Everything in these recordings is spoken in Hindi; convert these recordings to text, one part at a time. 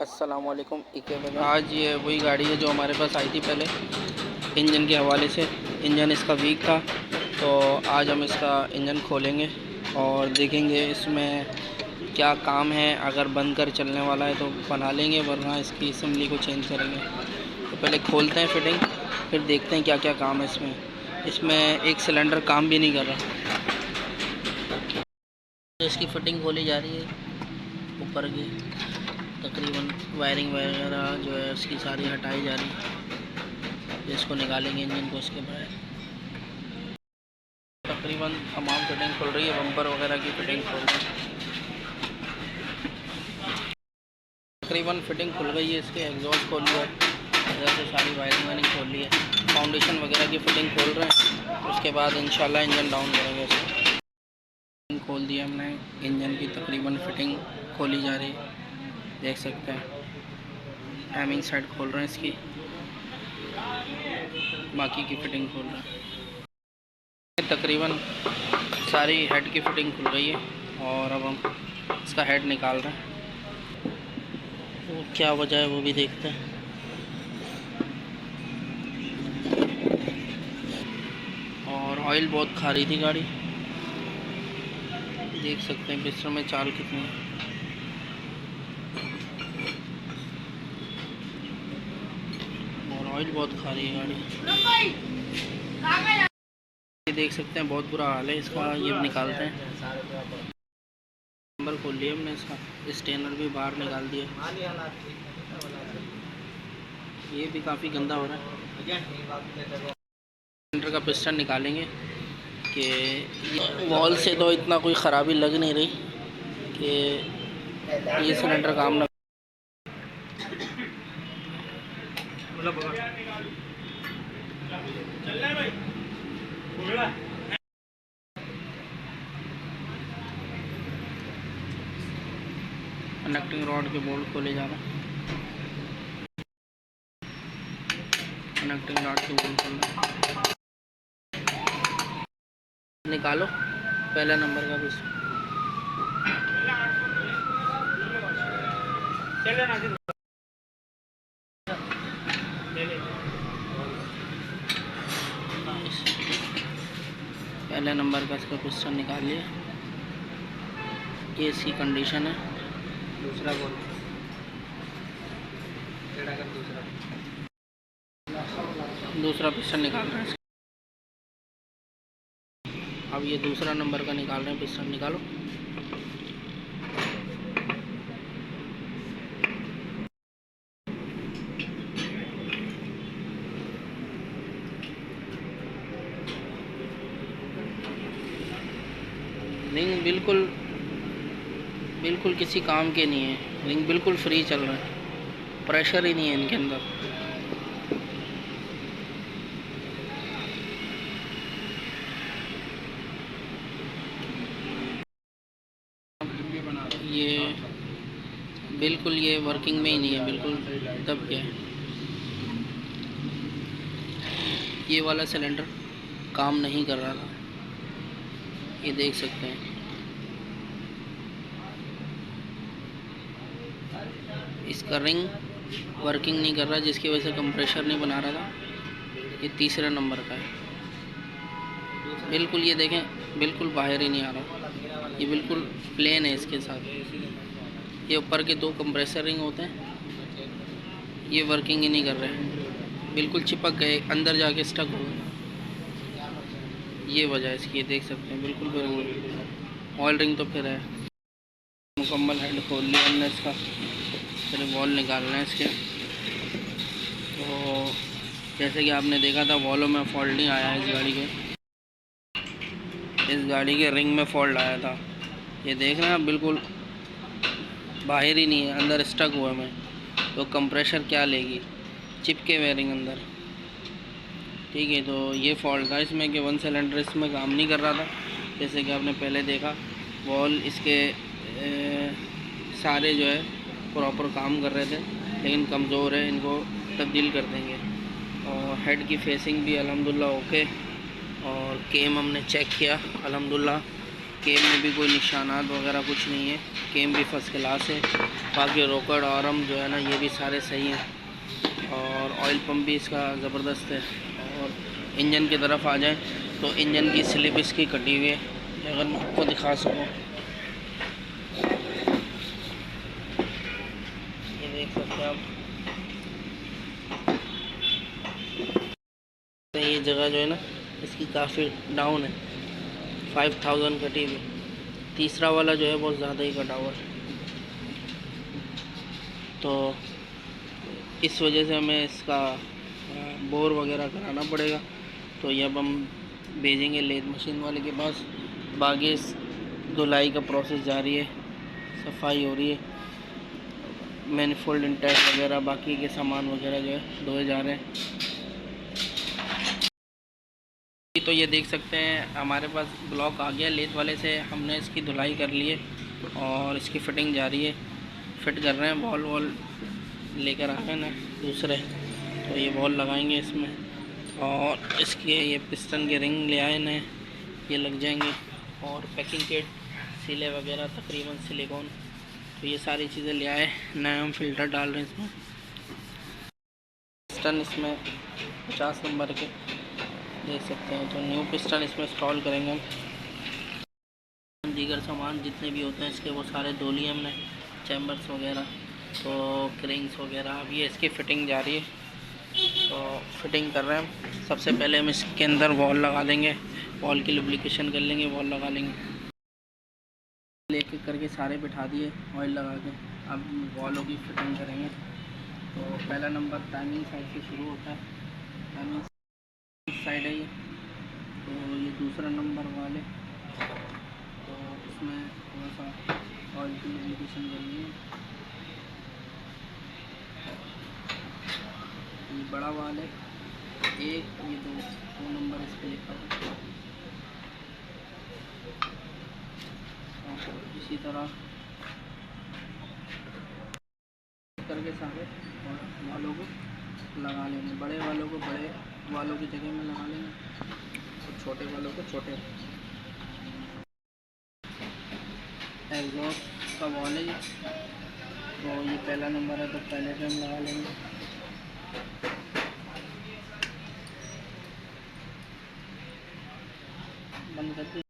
अस्सलाम वालेकुम। आज ये वही गाड़ी है जो हमारे पास आई थी पहले। इंजन के हवाले से इंजन इसका वीक था, तो आज हम इसका इंजन खोलेंगे और देखेंगे इसमें क्या काम है। अगर बंद कर चलने वाला है तो बना लेंगे, वरना इसकी असेंबली को चेंज करेंगे। तो पहले खोलते हैं फिटिंग, फिर देखते हैं क्या क्या काम है इसमें। इसमें एक सिलेंडर काम भी नहीं कर रहा, तो इसकी फिटिंग खोली जा रही है ऊपर की। तकरीबन वायरिंग वगैरह जो है उसकी सारी हटाई जा रही है। इसको निकालेंगे इंजन को इसके बाद। तकरीबन तमाम फिटिंग खुल रही है, बम्पर वगैरह की फिटिंग खुल रही है। तकरीबन फिटिंग खुल गई है, इसके एग्जॉस्ट खोल लिया, इधर से सारी वायरिंग वायरिंग खोल ली है, फाउंडेशन वगैरह की फिटिंग खोल रहे हैं। उसके बाद इंशाल्लाह इंजन डाउन करेंगे इसको। खोल दिया हमने, इंजन की तकरीबन फिटिंग खोली जा रही है, देख सकते हैं। टाइमिंग साइड खोल रहे हैं इसकी, बाकी की फिटिंग खोल रहे हैं। तकरीबन सारी हेड की फिटिंग खुल गई है और अब हम इसका हेड निकाल रहे हैं। वो क्या वजह है वो भी देखते हैं। और ऑयल बहुत खा रही थी गाड़ी, देख सकते हैं पिस्टन में चाल कितनी है। और ऑयल बहुत खा रही है गाड़ी, ये देख सकते हैं। बहुत बुरा हाल है इसका। ये निकालते हैं, नंबर खोल लिया हमने इसका, स्टेनर भी बाहर निकाल दिया। ये भी काफ़ी गंदा हो रहा है। सिलेंडर का पिस्टन निकालेंगे कि वॉल से तो इतना कोई ख़राबी लग नहीं रही कि ये सिलेंडर काम ना। कनेक्टिंग रॉड के बोल्ट खोले जा रहे हैं। कनेक्टिंग रॉड के बोल्ट खोल रहे हैं। निकालो पहला नंबर का पिस्टन। पहले नंबर का इसका पिस्टन निकाल लिया। ये इसकी कंडीशन है। दूसरा बोल, दूसरा पिस्टन निकाल रहे हैं। अब ये दूसरा नंबर का निकाल रहे हैं पिस्टन। निकालो। रिंग बिल्कुल बिल्कुल किसी काम के नहीं है। रिंग बिल्कुल फ्री चल रहा है, प्रेशर ही नहीं है इनके अंदर। ये बिल्कुल ये वर्किंग में ही नहीं है, बिल्कुल दब गया है। ये वाला सिलेंडर काम नहीं कर रहा था, ये देख सकते हैं। इसका रिंग वर्किंग नहीं कर रहा, जिसकी वजह से कंप्रेशर नहीं बना रहा था। ये तीसरे नंबर का है। बिल्कुल ये देखें, बिल्कुल बाहर ही नहीं आ रहा। ये बिल्कुल प्लेन है इसके साथ। ये ऊपर के दो कंप्रेसर रिंग होते हैं, ये वर्किंग ही नहीं कर रहे, बिल्कुल चिपक गए, अंदर जाके स्टक हो गए। ये वजह है इसकी, ये देख सकते हैं। बिल्कुल ऑयल रिंग तो फिर है। मुकम्मल हेड खोल लिया हमने इसका, फिर वॉल निकालना है इसके। तो जैसे कि आपने देखा था, वॉलों में फॉल्ट नहीं आया है इस गाड़ी के। इस गाड़ी के रिंग में फॉल्ट आया था, ये देख रहे हैं आप। बिल्कुल बाहर ही नहीं है, अंदर स्टक हुआ है। तो कंप्रेशर क्या लेगी, चिपके हुए रिंग अंदर। ठीक है, तो ये फॉल्ट था इसमें कि वन सिलेंडर इसमें काम नहीं कर रहा था। जैसे कि आपने पहले देखा, वॉल इसके सारे जो है प्रॉपर काम कर रहे थे, लेकिन कमज़ोर है, इनको तब्दील कर देंगे। और हेड की फेसिंग भी अल्हम्दुलिल्लाह ओके। और केम हमने चेक किया, अल्हम्दुलिल्लाह केम में भी कोई निशानात वगैरह कुछ नहीं है, केम भी फर्स्ट क्लास है। बाकी रोकड़ आर्म जो है ना ये भी सारे सही हैं और ऑयल पम्प भी इसका ज़बरदस्त है। और इंजन की तरफ आ जाए तो इंजन की स्लिप इसकी कटी हुई है, अगर मैं आपको दिखा सकूँ ये देख सकते हैं आप। ये जगह जो है ना इसकी काफ़ी डाउन है, 5000 कटी हुई। तीसरा वाला जो है बहुत ज़्यादा ही कटा हुआ है, तो इस वजह से हमें इसका बोर वगैरह कराना पड़ेगा। तो ये अब हम भेजेंगे लेथ मशीन वाले के पास। बाकी इस धुलाई का प्रोसेस जारी है, सफाई हो रही है, मैनिफोल्ड इंटैक वगैरह बाकी के सामान वगैरह जो है धोए जा रहे हैं। तो ये देख सकते हैं हमारे पास ब्लॉक आ गया लेथ वाले से, हमने इसकी धुलाई कर ली है और इसकी फ़िटिंग जारी है। फिट कर रहे हैं, बॉल लेकर आ गए ना दूसरे, तो ये बॉल लगाएंगे इसमें और इसके ये पिस्टन के रिंग ले आए नए, ये लग जाएंगे। और पैकिंग किट सीले वगैरह तकरीबन सिलिकॉन, तो ये सारी चीज़ें ले आए। नए हम फ़िल्टर डाल रहे हैं इसमें। पिस्टन इसमें 50 नंबर के देख सकते हैं, तो न्यू पिस्टन इसमें इंस्टॉल करेंगे हम। दीगर सामान जितने भी होते हैं इसके वो सारे धो लिए हमने, चैम्बर्स वगैरह तो क्रिंग्स वगैरह। अब ये इसकी फ़िटिंग जारी है, तो फिटिंग कर रहे हैं। सबसे पहले हम इसके अंदर वॉल लगा देंगे, वॉल की लुब्रिकेशन कर लेंगे, वॉल लगा लेंगे। एक एक करके सारे बिठा दिए ऑयल लगा के। अब वॉलों की फिटिंग करेंगे। तो पहला नंबर टाइमिंग साइड से शुरू होता है, टाइमिंग साइड है ये। तो ये दूसरा नंबर वाले, तो इसमें थोड़ा सा ऑयल की लुब्रिकेशन करनी है। ये बड़ा वाल है एक, ये दो नंबर इस पर लिखा हुआ है। इसी तरह करके सारे वालों को लगा लेंगे। बड़े वालों को बड़े वालों की जगह में लगा लेंगे और छोटे वालों को छोटे। एग्जॉस्ट का वॉल है ये, तो ये पहला नंबर है तो पहले से हम लगा लेंगे। बंद करके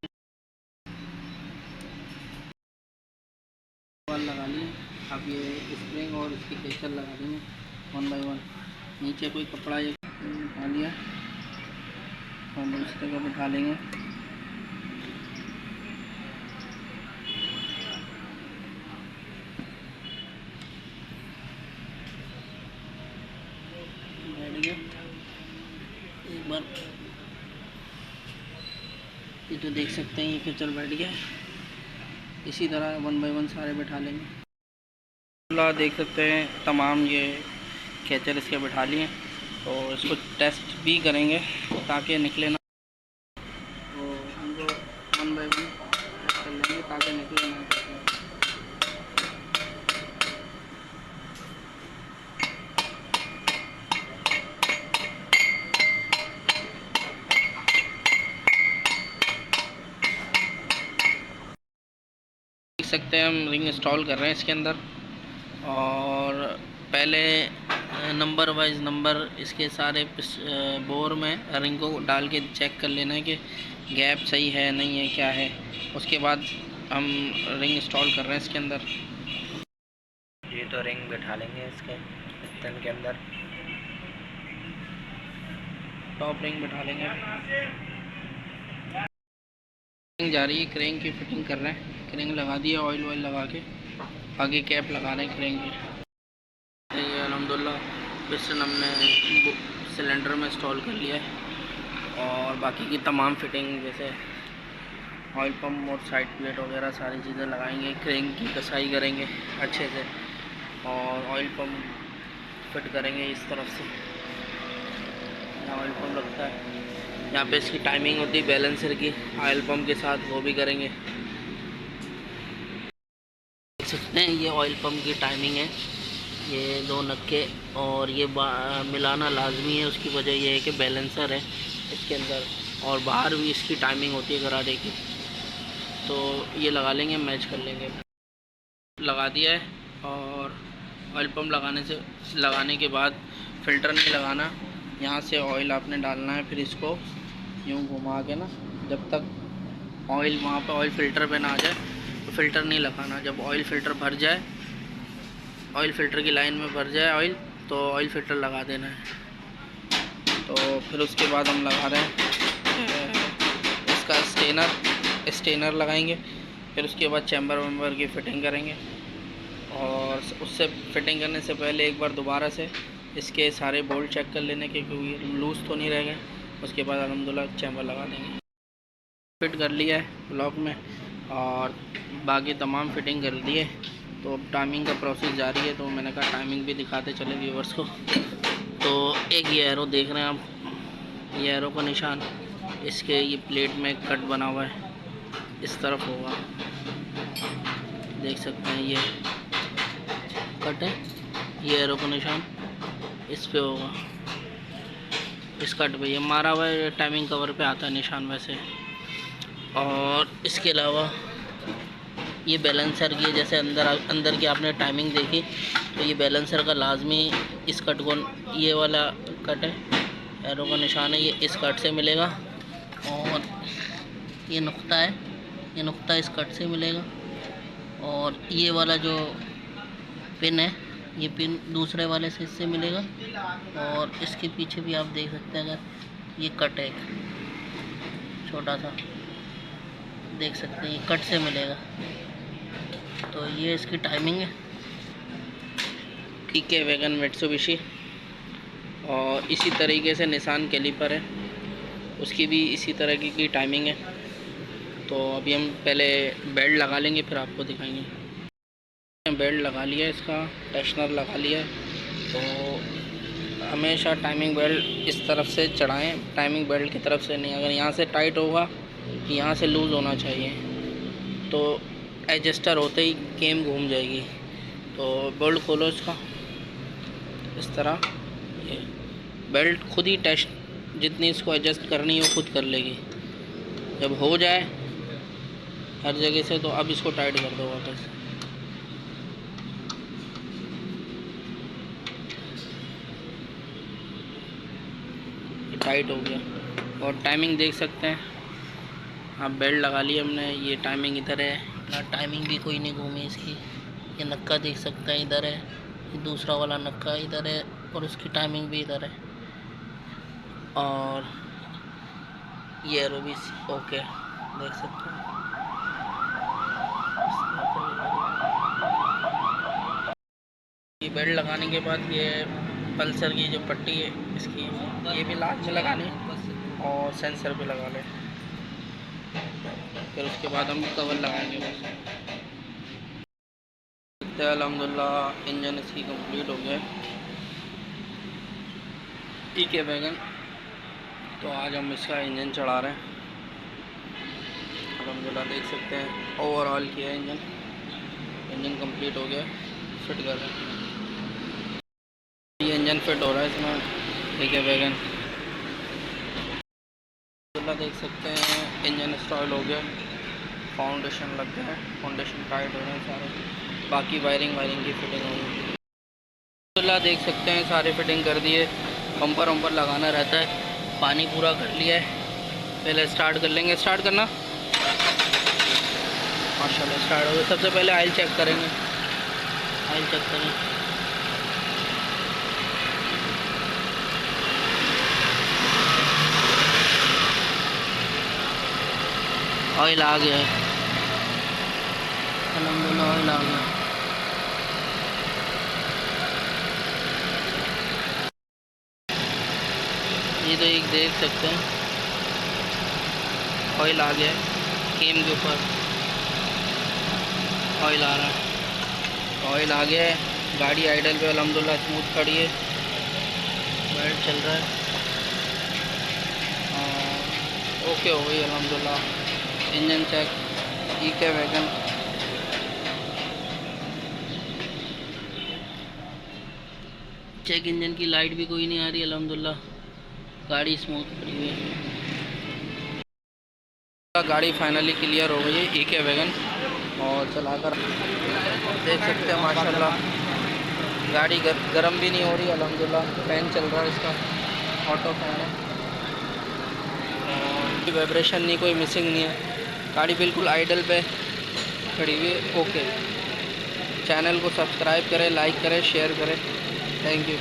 वॉल लगा लिए। अब ये स्प्रिंग और इसकी केचर लगा देंगे 1 बाय 1। नीचे कोई कपड़ा ये उठा लिया और दूसरे को बिठा लेंगे। बैठ गया एक बार, ये तो देख सकते हैं ये केचर बैठ गया। इसी तरह 1 बाय 1 सारे बिठा लेंगे। देख सकते हैं तमाम ये कैचर इसके बिठा लिए, तो इसको टेस्ट भी करेंगे ताकि निकले ना, तो इनको 1 बाय 1 कर लेंगे ताकि निकले ना। देख सकते हैं हम रिंग इंस्टॉल कर रहे हैं इसके अंदर, और पहले नंबर वाइज नंबर इसके सारे बोर में रिंग को डाल के चेक कर लेना है कि गैप सही है नहीं है क्या है। उसके बाद हम रिंग इंस्टॉल कर रहे हैं इसके अंदर। ये तो रिंग बैठा लेंगे इसके पिस्टन के अंदर, टॉप रिंग बैठा लेंगे। रिंग जा रही है, क्रेंग की फिटिंग कर रहे हैं। क्रेंग लगा दिया ऑयल लगा के, आगे कैप लगा रहे हैं क्रेंग की। ये अल्हम्दुलिल्लाह पिस्टन हमने सिलेंडर में इंस्टॉल कर लिया है, और बाकी की तमाम फिटिंग जैसे ऑयल पम्प और साइड प्लेट वगैरह सारी चीज़ें लगाएंगे। क्रेंग की कसाई करेंगे अच्छे से, और ऑयल पम्प फिट करेंगे इस तरफ से। यहाँ ऑयल पम्प लगता है, यहाँ पे इसकी टाइमिंग होती है बैलेंसर की ऑयल पम्प के साथ, वो भी करेंगे। देख सकते हैं ये ऑयल पम्प की टाइमिंग है, ये 2 नक्के, और ये मिलाना लाजमी है। उसकी वजह यह है कि बैलेंसर है इसके अंदर, और बाहर भी इसकी टाइमिंग होती है गरारे की। तो ये लगा लेंगे, मैच कर लेंगे। लगा दिया है, और ऑयल पम्प लगाने के बाद फ़िल्टर नहीं लगाना, यहाँ से ऑयल आपने डालना है, फिर इसको यूँ घुमा के ना, जब तक ऑयल वहाँ पे ऑयल फ़िल्टर पे ना आ जाए तो फ़िल्टर नहीं लगाना। जब ऑयल फ़िल्टर भर जाए, ऑयल फ़िल्टर की लाइन में भर जाए ऑयल, तो ऑयल फ़िल्टर लगा देना है। तो फिर उसके बाद हम लगा रहे हैं इसका स्टेनर लगाएंगे। फिर उसके बाद चैम्बर की फ़िटिंग करेंगे, और उससे फ़िटिंग करने से पहले एक बार दोबारा से इसके सारे बोल्ट चेक कर लेने के, क्योंकि लूज़ तो नहीं रह गए। उसके बाद अल्हम्दुलिल्लाह चैम्बर लगा देंगे। फिट कर लिया है ब्लॉक में, और बाकी तमाम फिटिंग कर दी है। तो अब टाइमिंग का प्रोसेस जारी है, तो मैंने कहा टाइमिंग भी दिखाते चले व्यूवर्स को। तो एक ये एरो देख रहे हैं आप, ये एरो का निशान इसके ये प्लेट में कट बना हुआ है, इस तरफ होगा, देख सकते हैं ये कट है, ये एरो का निशान इस पे होगा, इस कट पे ये मारा हुआ है। टाइमिंग कवर पे आता है निशान वैसे। और इसके अलावा ये बैलेंसर की, जैसे अंदर की आपने टाइमिंग देखी, तो ये बैलेंसर का लाजमी इस कट को, ये वाला कट है, एरो का निशान है, ये इस कट से मिलेगा। और ये नुक्ता है, ये नुक्ता इस कट से मिलेगा। और ये वाला जो पिन है, ये पिन दूसरे वाले से इससे मिलेगा। और इसके पीछे भी आप देख सकते हैं, अगर ये कट है छोटा सा, देख सकते हैं ये कट से मिलेगा। तो ये इसकी टाइमिंग है। ठीक है, वैगन मित्सुबिशी, और इसी तरीके से निसान कैलिपर है, उसकी भी इसी तरह की टाइमिंग है। तो अभी हम पहले बेल्ट लगा लेंगे, फिर आपको दिखाएंगे। बेल्ट लगा लिया, इसका टेंशनर लगा लिया। तो हमेशा टाइमिंग बेल्ट इस तरफ से चढ़ाएं, टाइमिंग बेल्ट की तरफ से नहीं। अगर यहाँ से टाइट होगा, यहाँ से लूज़ होना चाहिए, तो एडजस्टर होते ही केम घूम जाएगी। तो बेल्ट खोलो इसका इस तरह, ये बेल्ट खुद ही टेस्ट, जितनी इसको एडजस्ट करनी है वो खुद कर लेगी। जब हो जाए हर जगह से, तो अब इसको टाइट कर दो वापस। टाइट हो गया। और टाइमिंग देख सकते हैं आप, बेल्ट लगा ली हमने, ये टाइमिंग इधर है ना, टाइमिंग भी कोई नहीं घूमी इसकी। ये नक्का देख सकते हैं इधर है, ये दूसरा वाला नक्का इधर है, और उसकी टाइमिंग भी इधर है। और ये एरो भी ओके, देख सकते हैं। ये बेल्ट लगाने के बाद ये पल्सर की जो पट्टी है इसकी, ये भी लास्ट में लगानी, और सेंसर भी लगा लें। फिर उसके बाद हम कवर लगाएंगे बस। अल्हम्दुलिल्लाह इंजन इसकी कंप्लीट हो गया। ठीक है वैगन, तो आज हम इसका इंजन चढ़ा रहे हैं। अल्हम्दुलिल्लाह देख सकते हैं ओवरऑल किया है इंजन कंप्लीट हो गया, फिट कर रहे हैं। ये इंजन फिट हो रहा है इसमें। ठीक है वैगन, देख सकते हैं इंजन इंस्टॉल हो गया, फाउंडेशन लग गया है, फाउंडेशन टाइट हो रहे हैं सारे। बाकी वायरिंग की फिटिंग हो गई। अल्हम्दुलिल्लाह देख सकते हैं सारे फिटिंग कर दिए। बम्पर लगाना रहता है, पानी पूरा कर लिया है। पहले स्टार्ट कर लेंगे, स्टार्ट करना। माशाल्लाह स्टार्ट हो गया। सबसे पहले ऑयल चेक करेंगे, ऑयल चेक करें। ऑयल आ गया है, अल्हम्दुलिल्लाह ऑयल आ गया। ये तो एक देख सकते हैं ऑयल आ गया है, केम के ऊपर ऑयल आ रहा है। ऑयल आ गया है, गाड़ी आइडल पे अल्हम्दुलिल्लाह स्मूथ खड़ी है, बेल्ट चल रहा है, ओके हो गई अल्हम्दुलिल्लाह। इंजन चेक ठीक है वैगन। चेक इंजन की लाइट भी कोई नहीं आ रही अल्हम्दुलिल्लाह, गाड़ी स्मूथ खड़ी हुई है। गाड़ी फाइनली क्लियर हो गई है EK वैगन, और चलाकर देख सकते हैं माशाल्लाह गाड़ी गर्म भी नहीं हो रही अल्हम्दुलिल्लाह। फ़ैन चल रहा है इसका, ऑटो फैन है, और वाइब्रेशन नहीं, कोई मिसिंग नहीं है। गाड़ी बिल्कुल आइडल पे खड़ी हुई है। ओके, चैनल को सब्सक्राइब करें, लाइक करें, शेयर करें। Thank you.